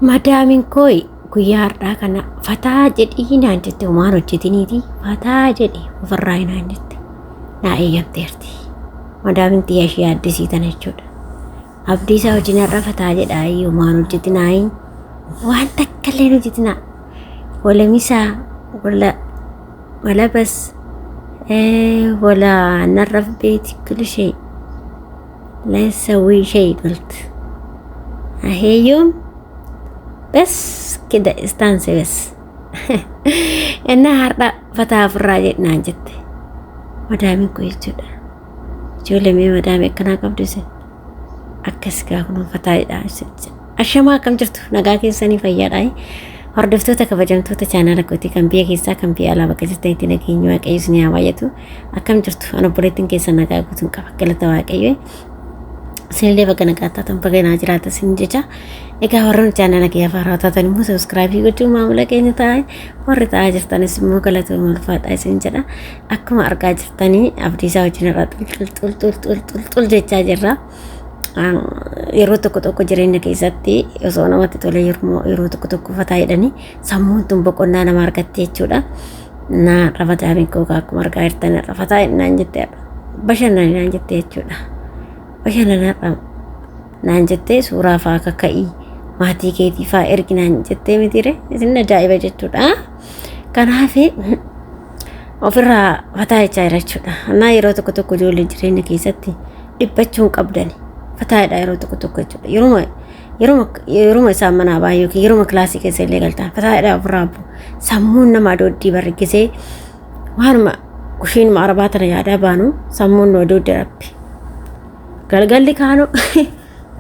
Madaamin koi guyyaa har'aa kana fataa jedhii naan jette waan hojjetiniiti fataa jedhii ofirraa naan jette naa eeyyamteerti. Madaamin xiyya ishee addisiitan jechuudha. Abdii isaa wajjin har'a fataa jedhaa iyyuu waan hojjetinaayin waan takkallee hojjetinaa wala misaa wala bas wala narraf beeti kulli shay la nsawi shay قلت هي يوم بس كده استانسي بس النهار فتاة في الراجع نانجت مدامي كويس جدا جولي مي مدامي كنا قبل سن أكس كاكونو فتاة أشما كم جرتو نقاكي سني فيار أي هردفتو تكبجمتو تجانا لكوتي كم بيا كيسا كم بيا لا بكجتين تنكي نيوك أي سني عوايتو أكم جرتو أنا بوليتين كيسا نقاكو تنكا كلتواك أيوه sinillee bakka nagaataatan bakka naa jiraata sin jecha egaa warroon chaanala kiyya faarataatan immoo subscribe gochuu maamula keenya taa'e warri taa'aa jirtanis immoo galatooma ulfaadhaa isin jedha akkuma argaa jirtanii abdiisaa wajjin irraa xul jechaa jirra. Yeroo tokko jireenya keessatti osoo namatti tole yeroo tokko fataa jedhanii sammuun tun boqonnaa nama argatte jechuudha. Na rafataa minkookaa akkuma argaa jirtan rafataa naan jettee bashannani naan jettee jechuudha. Bashannanarra naan jettee suuraa fa'aa kakka'ii maatii keetii fa'aa ergi naan jettee mitire isin ajaa'iba jechuudha. Kanaaf ofirraa fataa jechaa jira jechuudha. Annaa yeroo tokko ijoollee jireenya keessatti dhiphachuun qabdani fataadha yeroo tokko jechuudha. Yeroo isaan manaa baay'ee yookiin yeroo kilaasii keessa illee galtaan fataadha ofirraa bu sammuun nama dooddii barreessee waanuma kushiin arabaa tana yaadaa baanu sammuun noo dooddi rabbi. Galgalli kaanu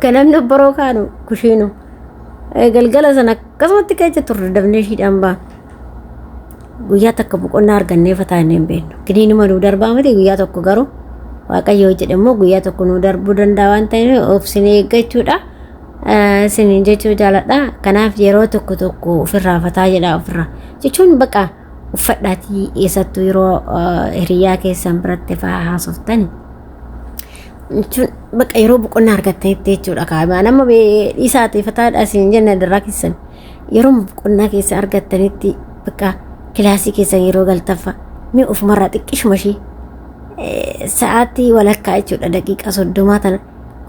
ganamni boroo kaanu kushiinu galgala sana akkasumatti keessa turre dabnee shiidhaan baa guyyaa takka boqonnaa argannee fataa hin beeknu kiniinuma nuu darbaa miti guyyaa tokko garuu waqqayyoo jedhamu guyyaa tokko nuu darbuu danda'a waan ta'eef obsinee eeggachuudha siniin jechuu jaaladha. Kanaaf yeroo tokko ofirraa fataa jedhaa ofirraa jechuun bakka uffadhaatii eessattuu yeroo hiriyaa keessan biratti fa'aa haasoftani bakka yeroo boqonnaa argattanitti jechuudha. Kaabaa nama isaati fataadha siin jenna dirraa keessan yeroo boqonnaa keessa argattanitti bakka kilaasii keessan yeroo galtaffa mee ofumarraa xiqqishuma ishii sa'aatii walakkaa jechuudha daqiiqaa 30 tana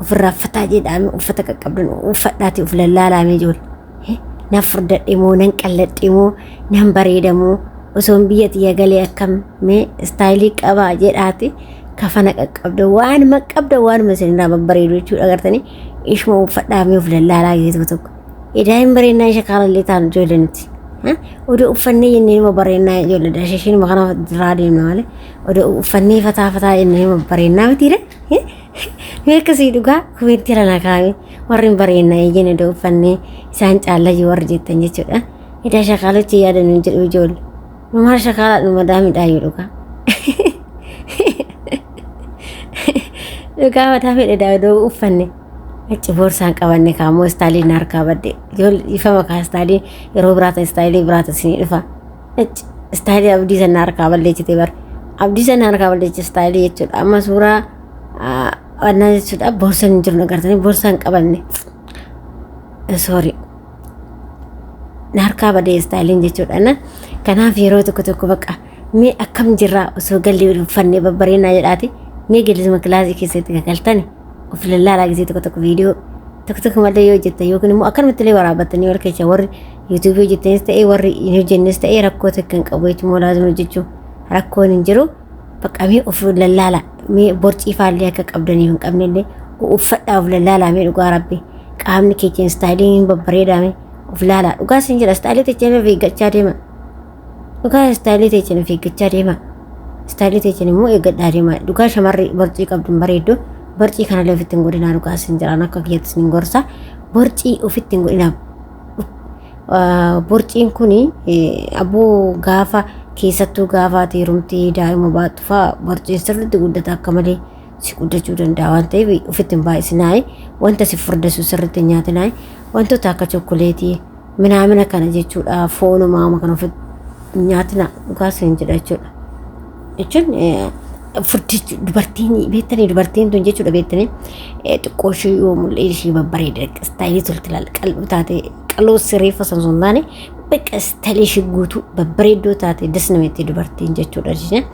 ofirraa fataa jedhaame uffata qaqqabdan uffadhaati of lallaalaamee ijoollee nan furdadhe moo nan qalladhe moo nan bareeda moo osoon biyya xiyya galee akkam mee istaayilii qabaa jedhaati kafana qaqqabda waan masinirraa babbareedu jechuudha. Agartanii ishuma uffadhaamee of lallaalaa geessu tokko idaa'im bareennaa ishee kaalallee taanu ijoollee nuti odoo uffannee jennee nama bareennaa ijoollee dashishiin makana irraa deemna malee odoo uffannee fataa jennee nama bareennaa mitiire akkasii dhugaa kubeetti rana kaa'ame warri bareennaa jenne odoo uffannee isaan caallayyuu warri jettan jechuudha. Idaa shakaalochi yaadan jedhu ijoollee numaar shakaalaa dhuma daamidhaa dhugaa. Dhugaa mataa fedhe odoo uffanne achi boorsaan qabanne kaamoo istaayiliin harkaa badde ifa makaa istaayilii yeroo biraata istaayilii biraata isinii dhufa istaayilii abdii sana harkaa balleessite bar abdii sana harkaa balleessite istaayilii jechuudha. Amma suuraa wannaa jechuudha boorsaan hin jiru agartanii boorsaan qabanne na harkaa badde istaayiliin jechuudha. Kanaaf yeroo tokko bakka mee akkam jirraa osoo gallee uffanne babbareennaa jedhaati. Mee galisuma kilaasii keessatti gagaltani of lallaalaa gisee tokko viidiyoo tokko malee yoo jette yookiin immoo akkanumatti illee waraabbattanii wal keessa warri yuutuubii hojjettanis ta'ee warri hin hojjennes ta'ee rakkoo tokko hin qabu jechuun laazima hojjechuu rakkoon hin jiru bakka mee of lallaalaa mee borcii faallee akka qabdanii hin qabne illee uffadhaa of lallaalaa mee dhugaa rabbi qaamni keetiin istaayiliin babbareedaame of laalaa dhugaa sin jedha istaayilii teechee fiiggachaa deema dhugaa istaayilii teechee fiiggachaa deema. Istaayilii teechin immoo eeggadhaa deema dhugaa shamarri borcii qabduun bareeddu borcii kana illee ofitti hin godhinaa dhugaa sin jiraan akka kiyyatti sin gorsa borcii ofitti hin godhinaa. Borciin kuni aboo gaafa keessattuu gaafa heerumtii daa'ima baattu fa'aa borciin sirriitti guddata akka malee si guddachuu danda'a waan ta'eef ofitti hin baay'isinaa wanta si furdasu sirriitti hin nyaatinaa wantoota akka chokkoleetii minaamina kana jechuudha foonumaa kana ofitti nyaatinaa dhugaa sin jedha jechuudha. Jechuun furdichi dubartiin beektanii dubartiin tun jechuudha beektanii xiqqoo ishee yoo mul'ee ishee babbareeda istaayilii tolti qalbii taate qalqalloo sirreeffa sansuntaane bakka istaayilii shiguutu babbareeddoo taate das namatti dubartiin jechuudha jechuudha.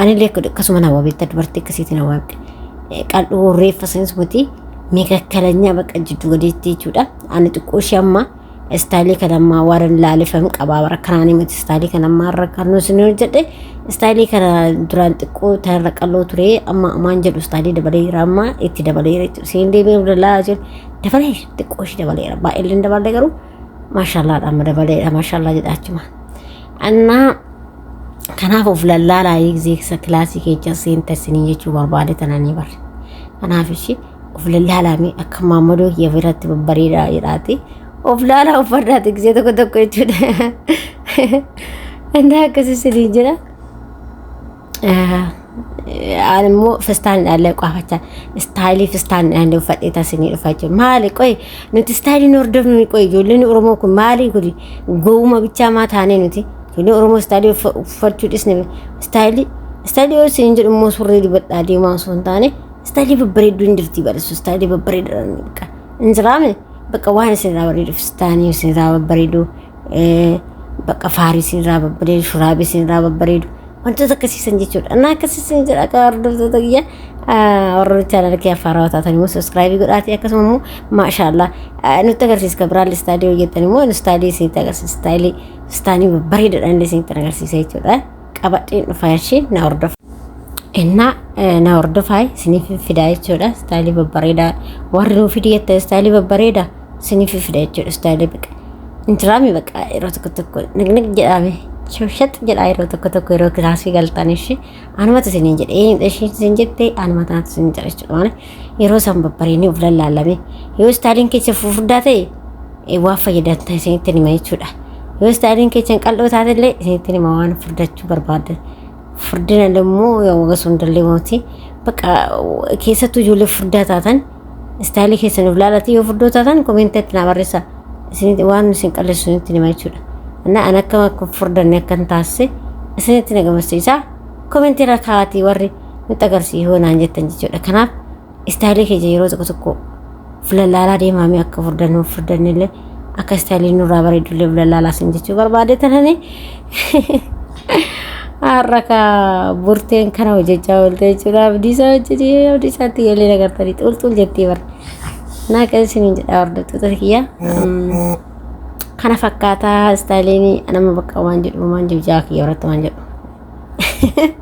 Ani illee akkasuma nama beekta dubartii akkasiitiin nama qal'oo reeffa sansuuti miidhagkalanya bakka jiddu gadeetti jechuudha. Ani xiqqoo ishee amma istaayilii kanammaa waan laalifame qabaa bara kanaanii miti istaayilii kanammaa irra kan nuti jedhe istaayilii kana duraan xiqqoo tarra qal'oo ture amma amaan jedhu istaayilii dabaleera amma itti dabaleera seen deemee ulallaa jiru dabalee xiqqoo ishee dabaleera baay'ee dabalee garuu maashaallah amma dabaleera maashaallah jedhaachuma. Annaa kanaaf of lallaalaa eegzeeksa kilaasii keessa seentasanii jechuu barbaade tananii barre. Kanaaf ishee of lallaalaa akka maamadoo kiyya biratti babbareedaa jedhaati. Of laalaa uffarraati gisee tokko tokko jechuudha. Andaa akkasii sidii jira. Ani immoo fistaanidhaan qoafachaa istaayilii fistaanidhaan uffadhee taasisanii dhufaa jiru. Maali qoy nuti istaayiliin hordofnu qoy ijoolleen Oromoo kun maali kuni gowwuma bichaa maa taanee nuti ijoolleen Oromoo istaayilii uffachuu dhisne istaayilii yoo isin jedhu immoo surree dibadhaa deemaa osoo hin taane istaayilii babbareedduu hin jirti badhasu istaayilii babbareedhaan hin jiraame. Bakka waan isin irraa bareedu fistaanii isin irraa babbareedu bakka faarii isin irraa babbareedu shuraabii isin irraa babbareedu wantoota akkasiisan jechuudha. Annaa akkasiisan jedha akka hordoftoota kiyya warra chaanal kee afaan raawwataatan immoo sabiskiraayibii godhaatii akkasuma immoo maashaallah nutti agarsiisa ka biraan istaayilii hojjetan immoo istaayilii isinitti agarsiisa istaayilii fistaanii babbareedaadhaan illee isinitti agarsiisa jechuudha. Qabadheen dhufaa ishee na hordofa. Inna na hordofaa isiniif fidaa jechuudha istaayilii babbareedaa warri nuu fidii jetta istaayilii babbareedaa isiniif fidaa jechuudha istaayilii baqa intiraami baqa yeroo tokko tokko nagnag jedhame shoshat jedhaa yeroo tokko tokko yeroo kilaasii galtan ishee anumatu isiniin jedhe isheen isin jettee anumataatu isin jedha jechuudha waan yeroo isaan babbareedanii of lallaalame yoo istaayiliin keessa furdaa ta'e waan fayyadamtan isinitti nima jechuudha. Yoo istaayiliin keessa qal'oo taatellee isinitti nima waan furdachuu barbaadan. Furdina lemmoo yoo gasuun dallee mootii bakka keessattuu ijoollee furdaa taatan istaayilii keessan of laalati yoo furdoo taatan komeentatti na barreessa isinitti waan isin qalleessu isinitti nima jechuudha. Ana akka furdanne akkan taasise isinitti na gammachiisa komeenttii irra kaa'atii warri nutti agarsiisuu naan jettan jechuudha. Kanaaf istaayilii keessa yeroo tokko tokko filallaalaa deemamee akka furdannu furdannillee akka istaayilii nurraa bareedullee filallaalaa sin jechuu barbaade tananii. Har'aa burteen kana hojjechaa oolte jechuudha. Abdiisaatti galee nagartanii xulxul jettee bara. Naa qeessiniin jedhaa hordoftoota kiyya. Kana fakkaataa istaayiliin nama bakka waan jedhu jaa kiyya irratti waan jedhu.